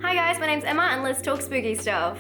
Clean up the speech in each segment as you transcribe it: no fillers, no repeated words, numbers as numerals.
Hi guys, my name's Emma and let's talk spooky stuff.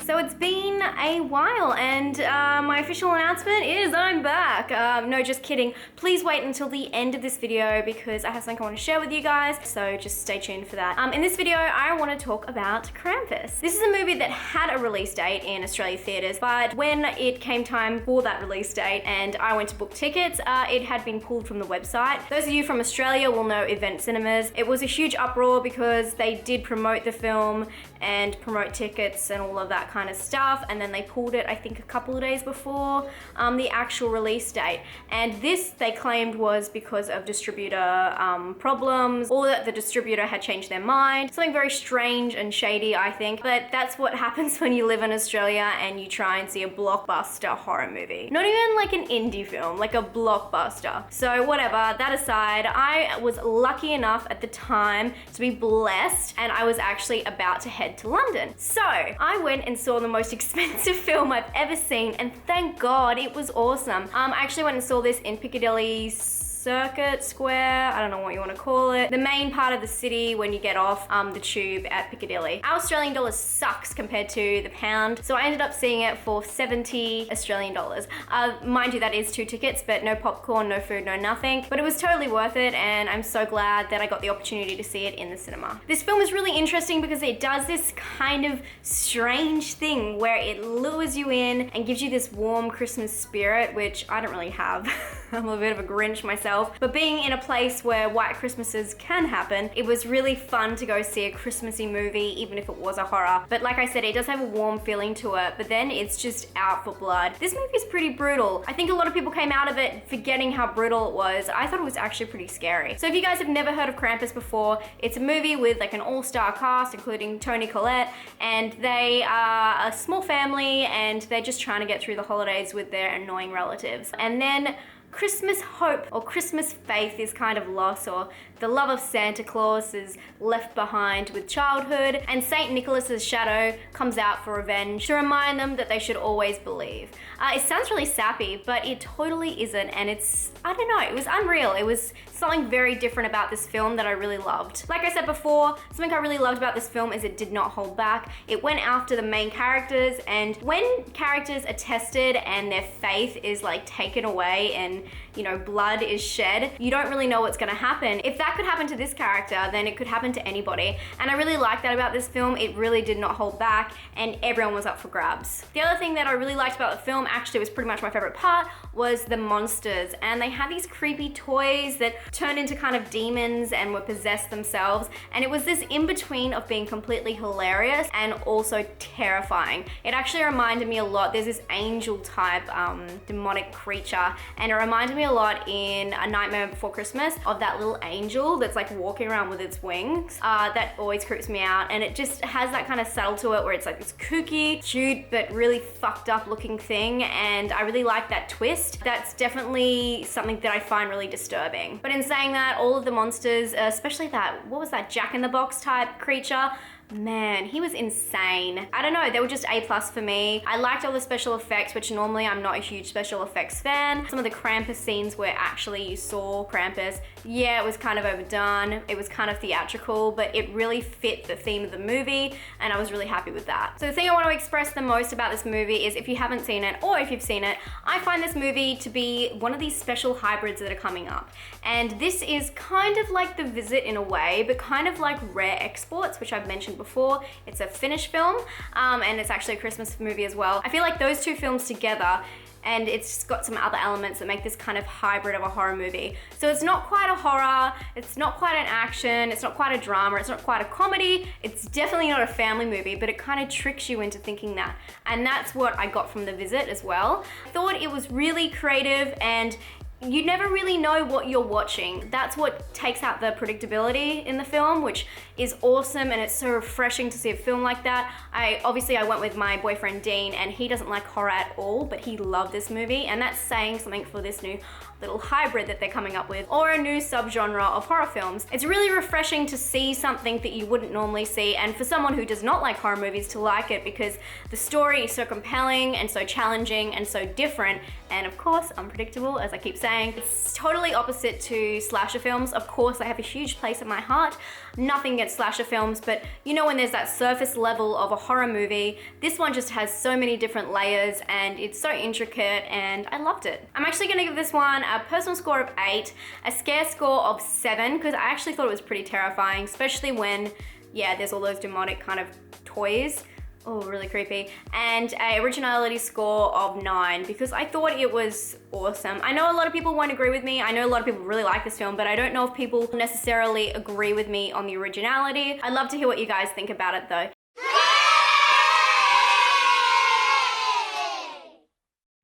So it's been a while and my official announcement is I'm back. No, just kidding. Please wait until the end of this video because I have something I want to share with you guys, so just stay tuned for that. In this video, I want to talk about Krampus. This is a movie that had a release date in Australia theatres, but when it came time for that release date and I went to book tickets, it had been pulled from the website. Those of you from Australia will know Event Cinemas. It was a huge uproar because they did promote the film and promote tickets and all of that kind of stuff, and then they pulled it I think a couple of days before the actual release date, and this they claimed was because of distributor problems, or that the distributor had changed their mind. Something very strange and shady, I think, but that's what happens when you live in Australia and you try and see a blockbuster horror movie. Not even like an indie film, like a blockbuster. So whatever, that aside, I was lucky enough at the time to be blessed, and I was actually about to head to London. So I went and saw the most expensive film I've ever seen, and thank God it was awesome. I actually went and saw this in Piccadilly Circuit Square, I don't know what you want to call it. The main part of the city when you get off the tube at Piccadilly. Our Australian dollar sucks compared to the pound, so I ended up seeing it for 70 Australian dollars. Mind you, that is 2 tickets, but no popcorn, no food, no nothing. But it was totally worth it, and I'm so glad that I got the opportunity to see it in the cinema. This film is really interesting because it does this kind of strange thing where it lures you in and gives you this warm Christmas spirit, which I don't really have. I'm a bit of a Grinch myself. But being in a place where white Christmases can happen, it was really fun to go see a Christmassy movie, even if it was a horror. But like I said, it does have a warm feeling to it, but then it's just out for blood. This movie is pretty brutal. I think a lot of people came out of it forgetting how brutal it was. I thought it was actually pretty scary. So if you guys have never heard of Krampus before, it's a movie with like an all-star cast, including Toni Collette, and they are a small family and they're just trying to get through the holidays with their annoying relatives. And then Christmas hope or Christmas faith is kind of lost, or the love of Santa Claus is left behind with childhood, and Saint Nicholas's shadow comes out for revenge to remind them that they should always believe. It sounds really sappy, but it totally isn't, and it's, I don't know, it was unreal. It was something very different about this film that I really loved. Like I said before, something I really loved about this film is it did not hold back. It went after the main characters, and when characters are tested and their faith is like taken away and, you know, blood is shed, you don't really know what's gonna happen. If that could happen to this character, then it could happen to anybody. And I really like that about this film. It really did not hold back, and everyone was up for grabs. The other thing that I really liked about the film, actually was pretty much my favorite part, was the monsters. And they had these creepy toys that turned into kind of demons and were possessed themselves. And it was this in-between of being completely hilarious and also terrifying. It actually reminded me a lot, there's this angel type demonic creature, and it reminded me a lot in A Nightmare Before Christmas of that little angel that's like walking around with its wings. That always creeps me out, and it just has that kind of subtle to it where it's like this kooky, cute, but really fucked up looking thing, and I really like that twist. That's definitely something that I find really disturbing. But in saying that, all of the monsters, especially that, what was that, Jack-in-the-Box type creature, man, he was insane. I don't know, they were just A+ for me. I liked all the special effects, which normally I'm not a huge special effects fan. Some of the Krampus scenes where actually you saw Krampus, yeah, it was kind of overdone. It was kind of theatrical, but it really fit the theme of the movie, and I was really happy with that. So the thing I want to express the most about this movie is, if you haven't seen it, or if you've seen it, I find this movie to be one of these special hybrids that are coming up. And this is kind of like The Visit in a way, but kind of like Rare Exports, which I've mentioned before. It's a Finnish film, and it's actually a Christmas movie as well. I feel like those two films together, and it's got some other elements that make this kind of hybrid of a horror movie. So it's not quite a horror, it's not quite an action, it's not quite a drama, it's not quite a comedy, it's definitely not a family movie, but it kind of tricks you into thinking that. And that's what I got from The Visit as well. I thought it was really creative, and you never really know what you're watching. That's what takes out the predictability in the film, which is awesome, and it's so refreshing to see a film like that. Obviously I went with my boyfriend Dean, and he doesn't like horror at all, but he loved this movie, and that's saying something for this new little hybrid that they're coming up with, or a new subgenre of horror films. It's really refreshing to see something that you wouldn't normally see, and for someone who does not like horror movies to like it, because the story is so compelling and so challenging and so different, and of course unpredictable, as I keep saying. It's totally opposite to slasher films. Of course, they have a huge place in my heart. Nothing against slasher films, but you know when there's that surface level of a horror movie, this one just has so many different layers and it's so intricate, and I loved it. I'm actually gonna give this one a personal score of 8, a scare score of 7, because I actually thought it was pretty terrifying, especially when, yeah, there's all those demonic kind of toys. Oh, really creepy. And a originality score of 9, because I thought it was awesome. I know a lot of people won't agree with me. I know a lot of people really like this film, but I don't know if people necessarily agree with me on the originality. I'd love to hear what you guys think about it though.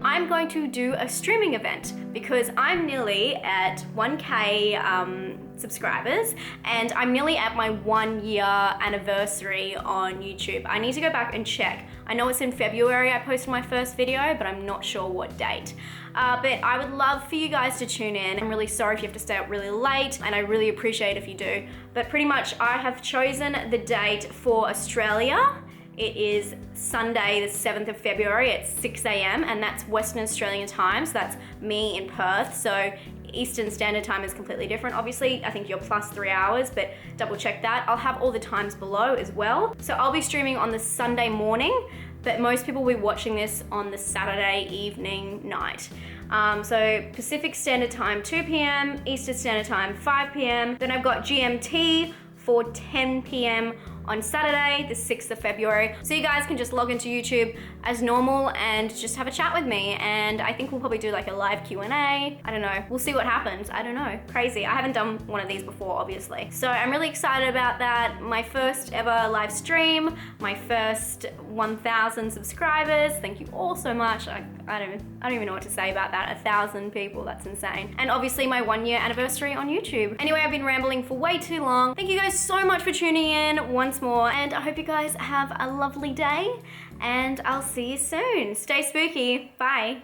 I'm going to do a streaming event because I'm nearly at 1K subscribers, and I'm nearly at my 1-year anniversary on YouTube. I need to go back and check. I know it's in February I posted my first video, but I'm not sure what date. But I would love for you guys to tune in. I'm really sorry if you have to stay up really late, and I really appreciate if you do. But pretty much I have chosen the date for Australia. It is Sunday, the 7th of February at 6 AM, and that's Western Australian time, so that's me in Perth. So Eastern Standard Time is completely different. Obviously, I think you're plus 3 hours, but double check that. I'll have all the times below as well. So I'll be streaming on the Sunday morning, but most people will be watching this on the Saturday evening night. So Pacific Standard Time 2 PM, Eastern Standard Time 5 PM. Then I've got GMT for 10 PM on Saturday, the 6th of February. So you guys can just log into YouTube as normal and just have a chat with me. And I think we'll probably do like a live Q&A. I don't know, we'll see what happens. I don't know, crazy. I haven't done one of these before, obviously. So I'm really excited about that. My first ever live stream, my first 1,000 subscribers. Thank you all so much. I don't even know what to say about that. 1,000 people, that's insane. And obviously my 1-year anniversary on YouTube. Anyway, I've been rambling for way too long. Thank you guys so much for tuning in once more, and I hope you guys have a lovely day, and I'll see you soon. Stay spooky. Bye.